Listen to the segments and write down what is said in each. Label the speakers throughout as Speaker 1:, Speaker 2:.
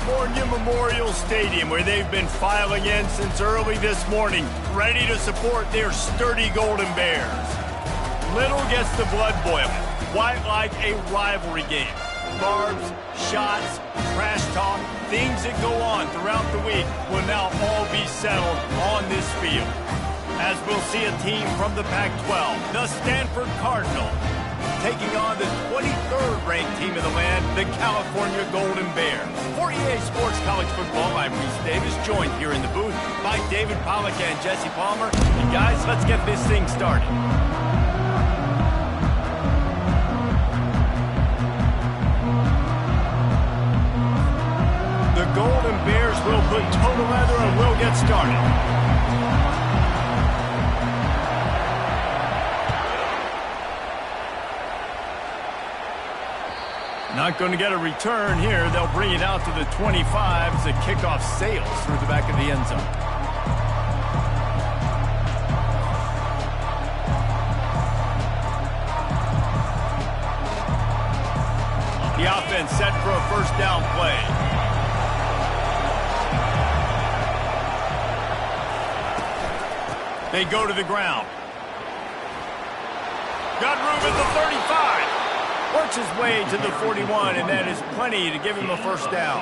Speaker 1: California Memorial Stadium, where they've been filing in since early this morning, ready to support their sturdy Golden Bears. Little gets the blood boiling, quite like a rivalry game. Barbs, shots, trash talk, things that go on throughout the week will now all be settled on this field. As we'll see a team from the Pac-12, the Stanford Cardinals, taking on the 23rd ranked team in the land, the California Golden Bears. For EA Sports College Football, I'm Reese Davis, joined here in the booth by David Pollack and Jesse Palmer. And guys, let's get this thing started. The Golden Bears will put total leather and we'll get started. Not going to get a return here. They'll bring it out to the 25 as the kickoff sails through the back of the end zone. The offense set for a first down play. They go to the ground. Got room at the 35. Works his way to the 41, and that is plenty to give him a first down.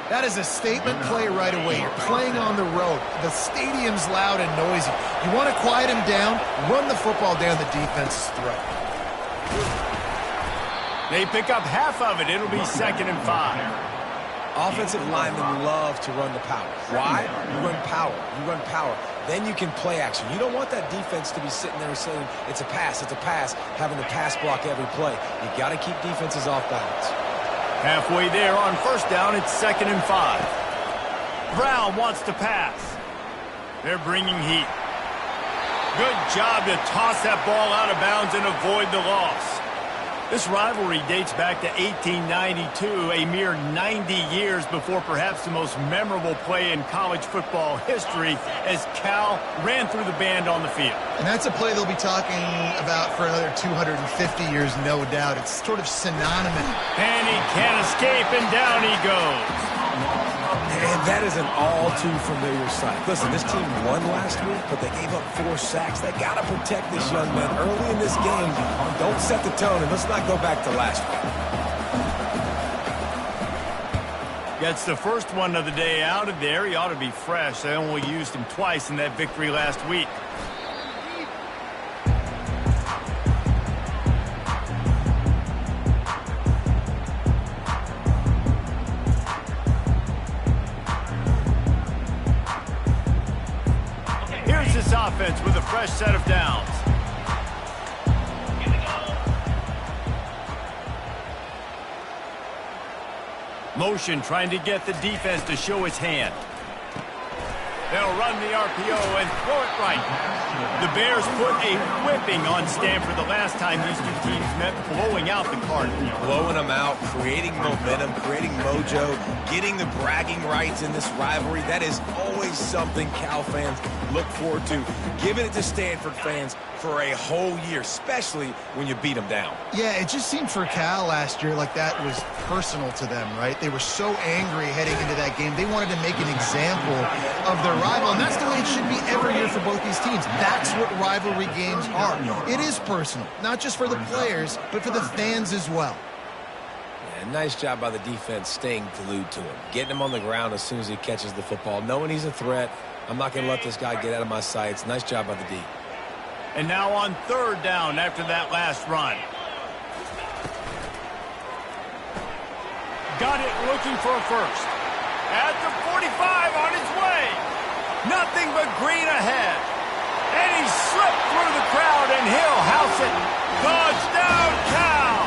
Speaker 2: That is a statement play right away. You're playing on the road. The stadium's loud and noisy. You want to quiet him down, run the football down the defense's throat.
Speaker 1: They pick up half of it. It'll be 2nd and 5.
Speaker 3: Offensive linemen love to run the power. Why? You run power. You run power. Then you can play action. You don't want that defense to be sitting there saying, it's a pass, having to pass block every play. You got to keep defenses off balance.
Speaker 1: Halfway there on first down, it's 2nd and 5. Brown wants to pass. They're bringing heat. Good job to toss that ball out of bounds and avoid the loss. This rivalry dates back to 1892, a mere 90 years before perhaps the most memorable play in college football history as Cal ran through the band on the field.
Speaker 2: And that's a play they'll be talking about for another 250 years, no doubt. It's sort of synonymous.
Speaker 1: And he can't escape, and down he goes.
Speaker 3: And that is an all-too-familiar sight. Listen, this team won last week, but they gave up 4 sacks. They got to protect this young man early in this game. Don't set the tone, and let's not go back to last week.
Speaker 1: Gets the first one of the day out of there. He ought to be fresh. They only used him twice in that victory last week. Offense with a fresh set of downs. Motion trying to get the defense to show its hand. They'll run the RPO and throw it right. The Bears put a whipping on Stanford the last time these two teams met, blowing out the Cardinals.
Speaker 3: Blowing them out, creating momentum, creating mojo, getting the bragging rights in this rivalry. That is always something Cal fans look forward to. Giving it to Stanford fans for a whole year, especially when you beat them down.
Speaker 2: Yeah, it just seemed for Cal last year like that was personal to them, right? They were so angry heading into that game. They wanted to make an example of their rival, and that's the way it should be every year for both these teams. That's what rivalry games are. It is personal, not just for the players, but for the fans as well.
Speaker 3: Yeah, nice job by the defense staying glued to him, getting him on the ground as soon as he catches the football, knowing he's a threat. I'm not going to let this guy get out of my sights. Nice job by the D.
Speaker 1: And now on 3rd down after that last run. Got it looking for a first. At the 45 on his way. Nothing but green ahead. And he slipped through the crowd and he'll house it. Touchdown, Cal!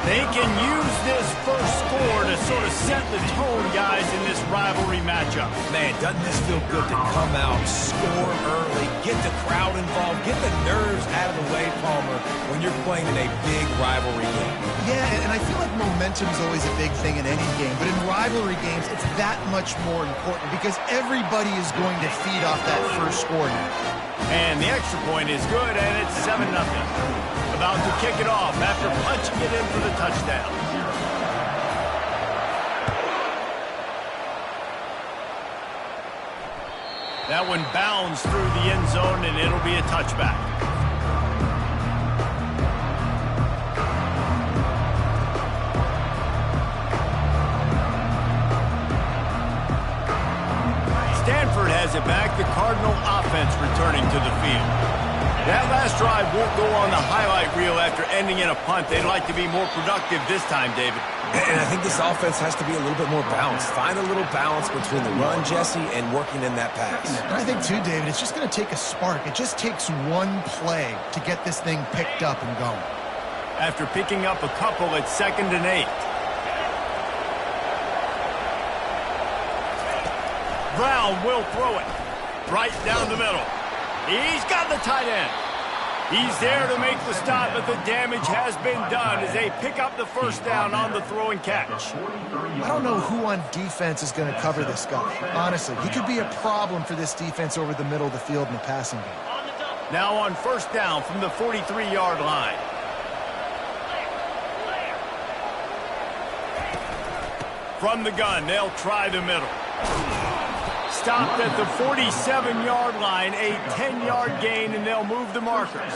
Speaker 1: They can use this first score to sort of set the tone, guys, in this rivalry matchup.
Speaker 3: Man, doesn't this feel good to come out, score early, get the crowd involved, get the nerves out of the way, Palmer, when you're playing in a big rivalry game.
Speaker 2: Yeah, and I feel like momentum is always a big thing in any game, but in rivalry games, it's that much more important because everybody is going to feed off that first score now.
Speaker 1: And the extra point is good, and it's 7-0. About to kick it off after punching it in for the touchdown. That one bounds through the end zone, and it'll be a touchback. Stanford has it back. The Cardinal offense returning to the field. That last drive won't go on the highlight reel after ending in a punt. They'd like to be more productive this time, David.
Speaker 3: And I think this offense has to be a little bit more balanced. Find a little balance between the run, Jesse, and working in that pass.
Speaker 2: And I think, too, David, it's just going to take a spark. It just takes one play to get this thing picked up and going.
Speaker 1: After picking up a couple, it's 2nd and 8. Brown will throw it right down the middle. He's got the tight end. He's there to make the stop, but the damage has been done as they pick up the first down on the throw and catch.
Speaker 2: I don't know who on defense is going to cover this guy. Honestly, he could be a problem for this defense over the middle of the field in the passing game.
Speaker 1: Now on first down from the 43-yard line. From the gun, they'll try the middle. Stopped at the 47-yard line, a 10-yard gain, and they'll move the markers.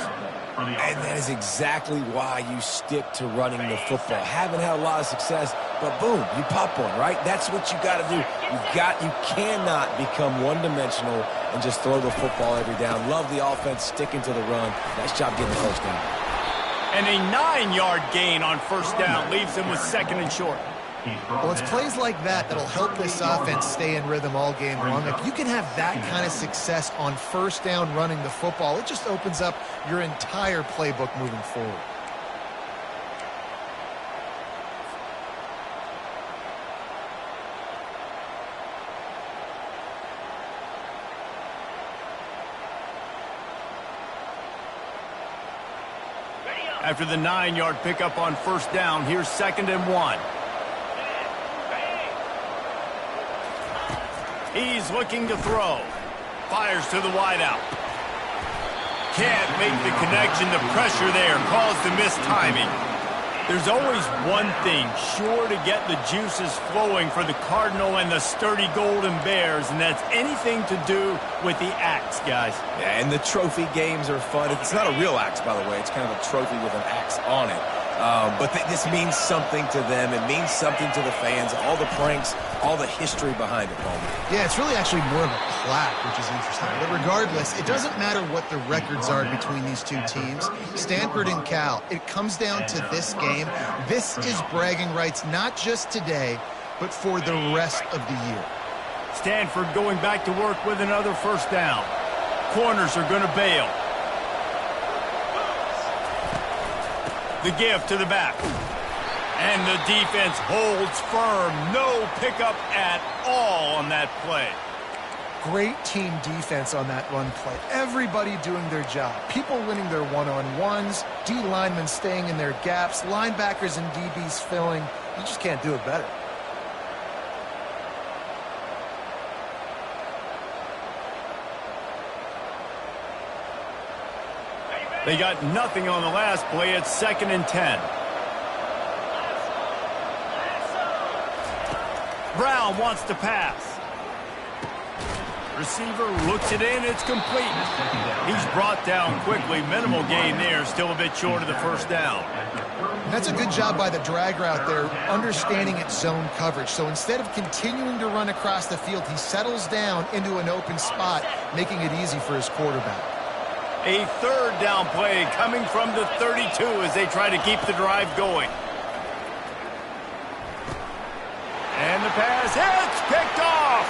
Speaker 3: And that is exactly why you stick to running the football. Haven't had a lot of success, but boom, you pop one, right? That's what you got to do. You cannot become one-dimensional and just throw the football every down. Love the offense sticking to the run. Nice job getting the first down.
Speaker 1: And a 9-yard gain on first down leaves them with 2nd and short.
Speaker 2: Well, it's plays like that that'll help this offense stay in rhythm all game long. If you can have that kind of success on first down running the football, it just opens up your entire playbook moving forward.
Speaker 1: After the 9-yard pickup on first down, here's 2nd and 1. He's looking to throw. Fires to the wideout. Can't make the connection. The pressure there caused the missed timing. There's always one thing sure to get the juices flowing for the Cardinal and the sturdy Golden Bears, and that's anything to do with the axe, guys.
Speaker 3: Yeah, and the trophy games are fun. It's not a real axe, by the way. It's kind of a trophy with an axe on it. But this means something to them. It means something to the fans. All the pranks, all the history behind it, Palmer.
Speaker 2: Yeah, it's really actually more of a plaque, which is interesting. But regardless, it doesn't matter what the records are between these two teams. Stanford and Cal, it comes down to this game. This is bragging rights, not just today, but for the rest of the year.
Speaker 1: Stanford going back to work with another first down. Corners are going to bail. The give to the back. And the defense holds firm. No pickup at all on that play.
Speaker 2: Great team defense on that run play. Everybody doing their job. People winning their one-on-ones. D linemen staying in their gaps. Linebackers and DBs filling. You just can't do it better.
Speaker 1: They got nothing on the last play. It's 2nd and 10. Brown wants to pass. Receiver looks it in. It's complete. He's brought down quickly. Minimal gain there. Still a bit short of the first down.
Speaker 2: That's a good job by the drag route there, understanding its zone coverage. So instead of continuing to run across the field, he settles down into an open spot, making it easy for his quarterback.
Speaker 1: A third down play coming from the 32 as they try to keep the drive going. And the pass hits, picked off.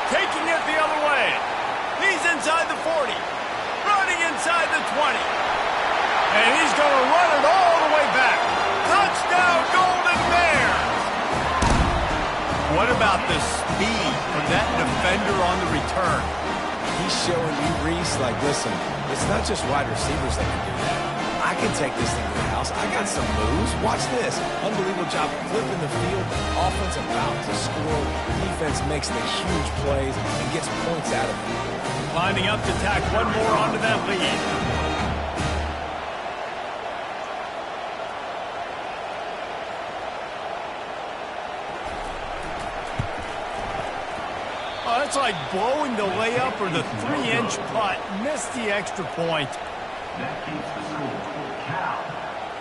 Speaker 1: Taking it the other way. He's inside the 40. Running inside the 20. And he's going to run it all the way back. Touchdown, Golden Bears! What about the speed of that defender on the return?
Speaker 3: He's showing you, Reese, like, listen, it's not just wide receivers that can do that. I can take this thing to the house. I got some moves. Watch this. Unbelievable job flipping the field. Offense about to score. Defense makes the huge plays and gets points out of it.
Speaker 1: Lining up to tack one more onto that lead. That's like blowing the layup or the 3-inch putt. Missed the extra point.
Speaker 4: That keeps the score. Cal,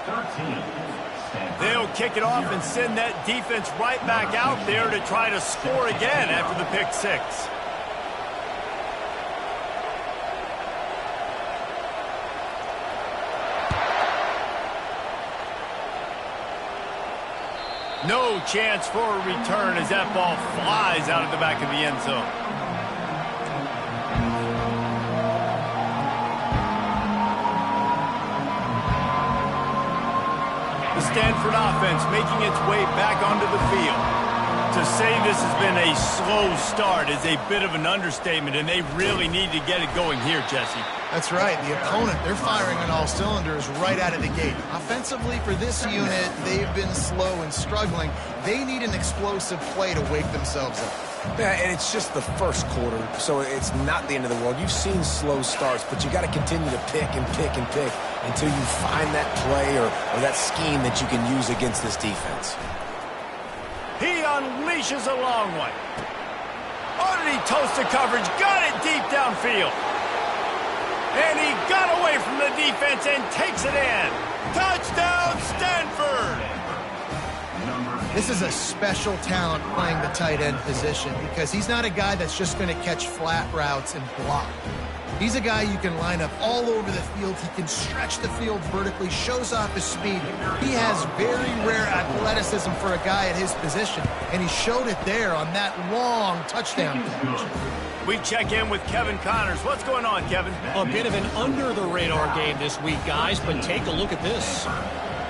Speaker 4: 13.
Speaker 1: They'll kick it off and send that defense right back out there to try to score again after the pick six. No chance for a return as that ball flies out of the back of the end zone. The Stanford offense making its way back onto the field. To say this has been a slow start is a bit of an understatement, and they really need to get it going here, Jesse.
Speaker 2: That's right. The opponent, they're firing on all cylinders right out of the gate. Offensively, for this unit, they've been slow and struggling. They need an explosive play to wake themselves up.
Speaker 3: Yeah, and it's just the first quarter, so it's not the end of the world. You've seen slow starts, but you got to continue to pick and pick and pick until you find that play or that scheme that you can use against this defense.
Speaker 1: He unleashes a long one. Oh, did he toast the coverage? Got it deep downfield. And he got away from the defense and takes it in. Touchdown, Stanford!
Speaker 2: This is a special talent playing the tight end position because he's not a guy that's just going to catch flat routes and block. He's a guy you can line up all over the field. He can stretch the field vertically, shows off his speed. He has very rare athleticism for a guy at his position, and he showed it there on that long touchdown catch.
Speaker 1: We check in with Kevin Connors. What's going on, Kevin?
Speaker 5: A bit of an under-the-radar game this week, guys, but take a look at this.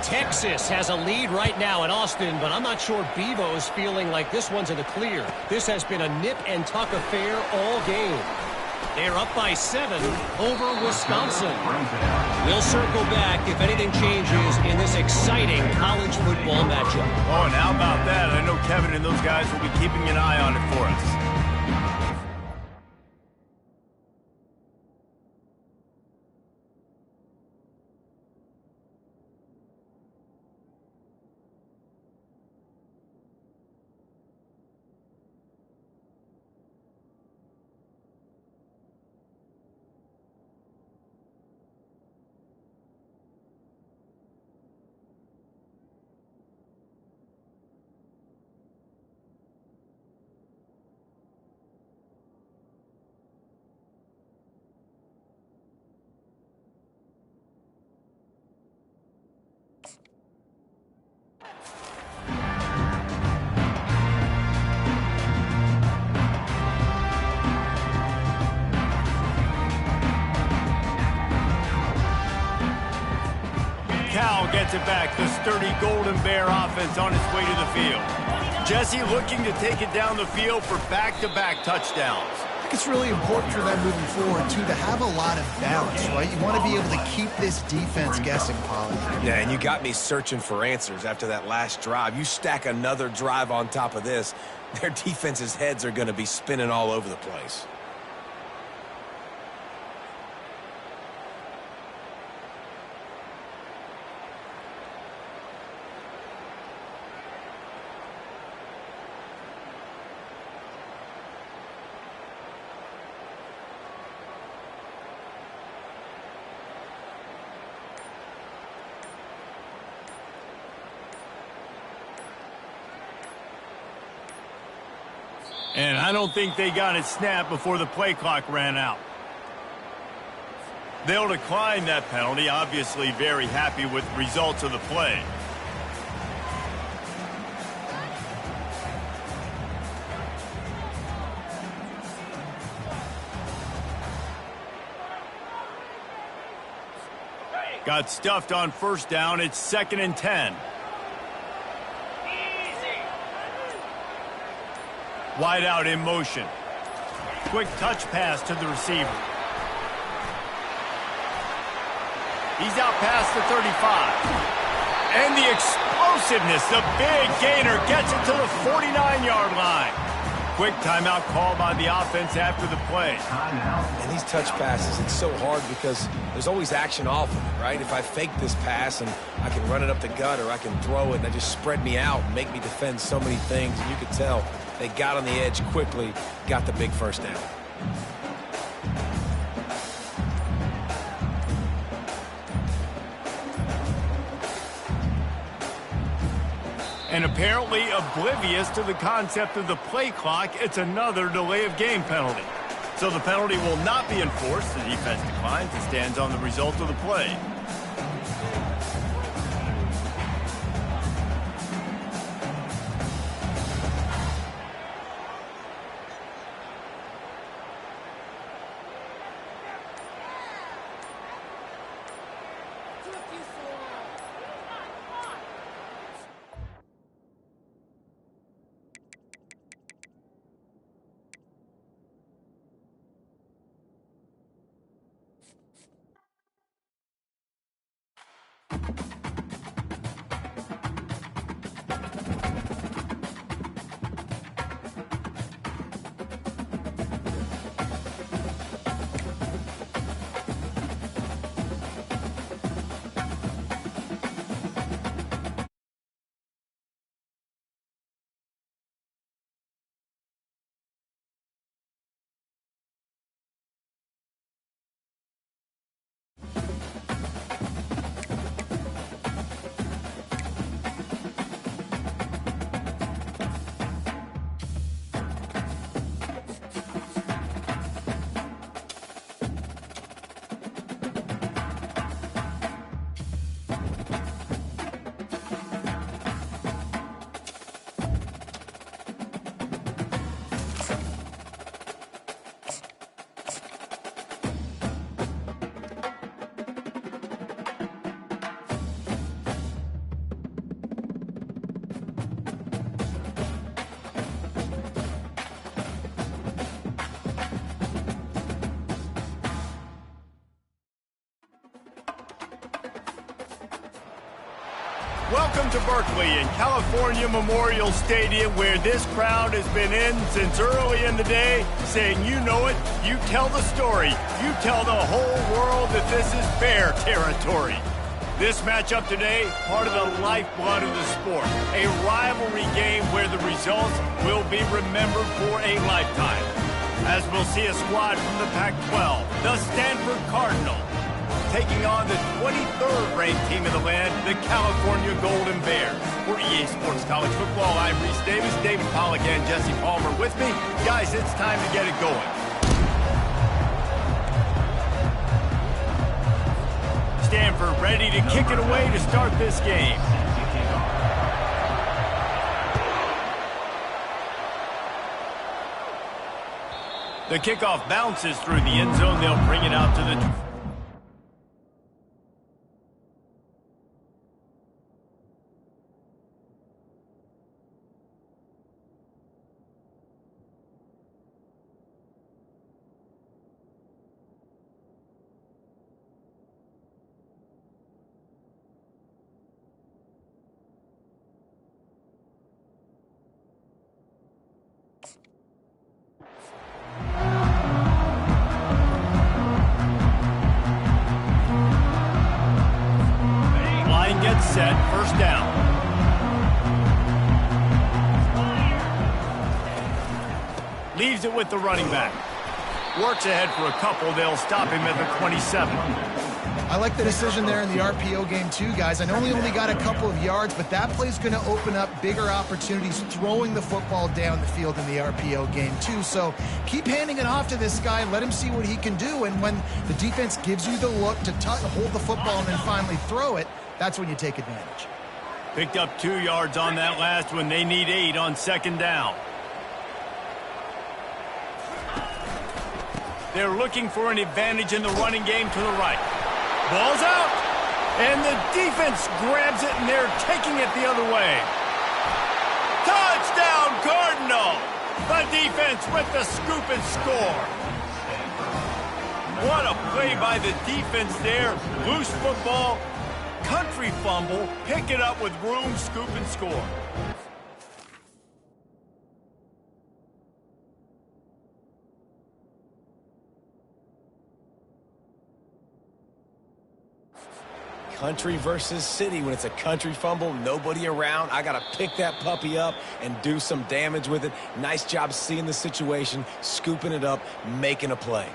Speaker 5: Texas has a lead right now in Austin, but I'm not sure Bevo's feeling like this one's in the clear. This has been a nip-and-tuck affair all game. They're up by 7 over Wisconsin. We'll circle back if anything changes in this exciting college football matchup.
Speaker 1: Oh, and how about that? I know Kevin and those guys will be keeping an eye on it for us. Cal gets it back. The sturdy Golden Bear offense on its way to the field. Jesse looking to take it down the field for back-to-back touchdowns.
Speaker 2: I think it's really important for them moving forward, too, to have a lot of balance, right? You want to be able to keep this defense guessing, Polly.
Speaker 3: Yeah, and you got me searching for answers after that last drive. You stack another drive on top of this, their defense's heads are going to be spinning all over the place.
Speaker 1: And I don't think they got it snapped before the play clock ran out. They'll decline that penalty, obviously very happy with the results of the play. Got stuffed on first down. It's 2nd and 10. Wide out in motion. Quick touch pass to the receiver. He's out past the 35. And the explosiveness, the big gainer gets it to the 49-yard line. quick timeout called by the offense after the play.
Speaker 3: And these touch passes, it's so hard because there's always action off of it, right? If I fake this pass and I can run it up the gut or I can throw it and they just spread me out and make me defend so many things. And you could tell they got on the edge quickly, got the big first down.
Speaker 1: And apparently oblivious to the concept of the play clock, it's another delay of game penalty. So the penalty will not be enforced. The defense declines and stands on the result of the play. Welcome to Berkeley and California Memorial Stadium, where this crowd has been in since early in the day, saying, you know it, you tell the story, you tell the whole world that this is Bear territory. This matchup today, part of the lifeblood of the sport, a rivalry game where the results will be remembered for a lifetime. As we'll see a squad from the Pac-12, the Stanford Cardinal, taking on the 23rd ranked team in the land, the California Golden Bears. For EA Sports College Football, I'm Reese Davis, David Pollack and Jesse Palmer with me. Guys, it's time to get it going. Stanford ready to kick it away to start this game. The kickoff bounces through the end zone. They'll bring it out to the... set, first down. Leaves it with the running back. Works ahead for a couple. They'll stop him at the 27.
Speaker 2: I like the decision there in the RPO game too, guys. I know he only got a couple of yards, but that play's going to open up bigger opportunities throwing the football down the field in the RPO game too. So keep handing it off to this guy. Let him see what he can do. And when the defense gives you the look to hold the football and then finally throw it, that's when you take advantage.
Speaker 1: Picked up 2 yards on that last one. They need 8 on second down. They're looking for an advantage in the running game to the right. Ball's out, and the defense grabs it, and they're taking it the other way. Touchdown, Cardinal! The defense with the scoop and score. What a play by the defense there. Loose football, country fumble, pick it up with room, scoop and score.
Speaker 3: country versus city. When it's a country fumble, nobody around, I got to pick that puppy up and do some damage with it. Nice job seeing the situation, scooping it up, making a play.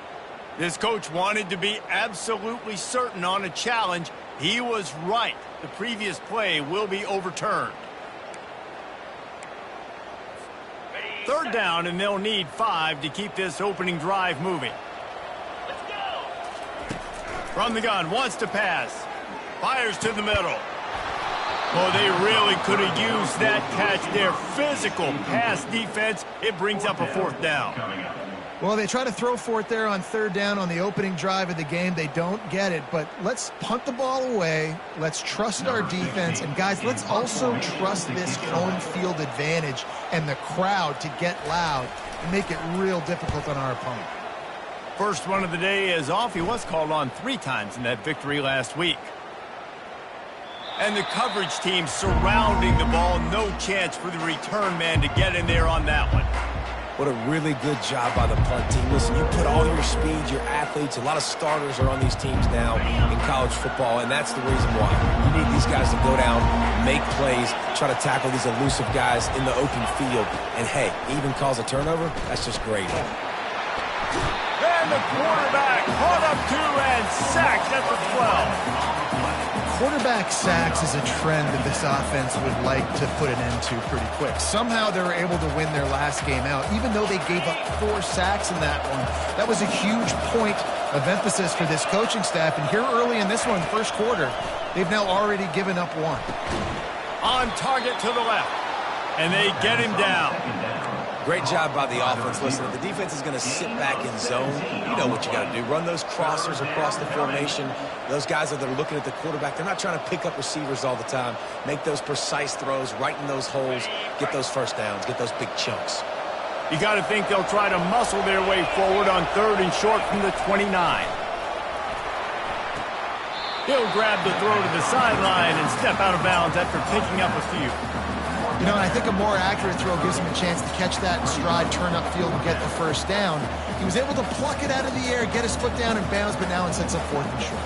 Speaker 1: This coach wanted to be absolutely certain on a challenge. He was right. The previous play will be overturned. Third down, and they'll need 5 to keep this opening drive moving. Let's go. From the gun, wants to pass. Fires to the middle. Oh, they really could have used that catch there. Physical pass defense. It brings up a 4th down.
Speaker 2: Well, they try to throw for it there on 3rd down on the opening drive of the game. They don't get it, but let's punt the ball away. Let's trust our defense. And, guys, let's also trust this home field advantage and the crowd to get loud and make it real difficult on our opponent.
Speaker 1: First run of the day is off. He was called on 3 times in that victory last week. And the coverage team surrounding the ball. No chance for the return man to get in there on that one.
Speaker 3: What a really good job by the punt team. Listen, you put all your speed, your athletes, a lot of starters are on these teams now in college football, and that's the reason why. You need these guys to go down, make plays, try to tackle these elusive guys in the open field. And, hey, even cause a turnover, that's just great.
Speaker 1: And the quarterback caught up 2 and sacked at the 12.
Speaker 2: Quarterback sacks is a trend that this offense would like to put an end to pretty quick. Somehow they were able to win their last game out, even though they gave up 4 sacks in that one. That was a huge point of emphasis for this coaching staff. And here early in this one, first quarter, they've now already given up 1.
Speaker 1: On target to the left. And they get him down.
Speaker 3: Great job by the offense. Listen, if the defense is going to sit back in zone, you know what you got to do. Run those crossers across the formation. Those guys that are looking at the quarterback, they're not trying to pick up receivers all the time. Make those precise throws right in those holes. Get those first downs. Get those big chunks.
Speaker 1: You got to think they'll try to muscle their way forward on 3rd and short from the 29. He'll grab the throw to the sideline and step out of bounds after picking up a few.
Speaker 2: You know, I think a more accurate throw gives him a chance to catch that in stride, turn upfield, and get the first down. He was able to pluck it out of the air, get his foot down and bounce, but now it sets up 4th and short.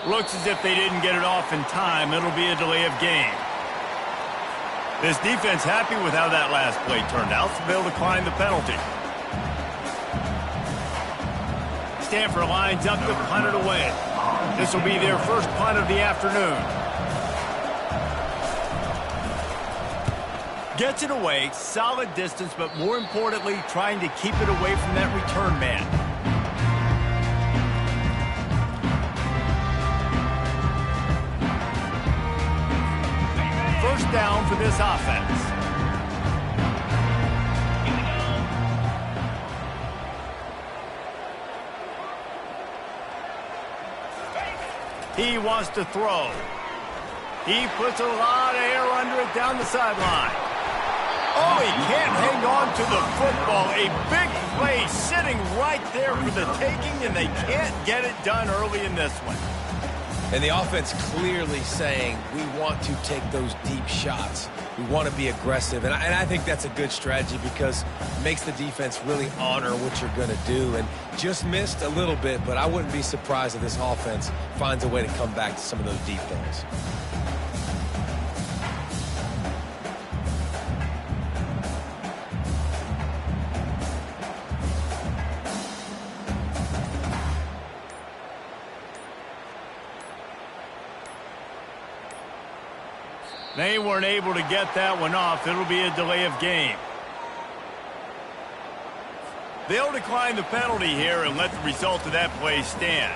Speaker 1: Looks as if they didn't get it off in time. It'll be a delay of game. This defense happy with how that last play turned out, so they'll decline the penalty. Stanford lines up to punt it away. This will be their first punt of the afternoon. Gets it away, solid distance, but more importantly, trying to keep it away from that return man. First down for this offense. He wants to throw. He puts a lot of air under it down the sideline. Oh, he can't hang on to the football. A big play sitting right there for the taking, and they can't get it done early in this one.
Speaker 3: And the offense clearly saying, we want to take those deep shots. We want to be aggressive. And I think that's a good strategy because it makes the defense really honor what you're going to do. And just missed a little bit, but I wouldn't be surprised if this offense finds a way to come back to some of those deep balls.
Speaker 1: They weren't able to get that one off. It'll be a delay of game. They'll decline the penalty here and let the result of that play stand.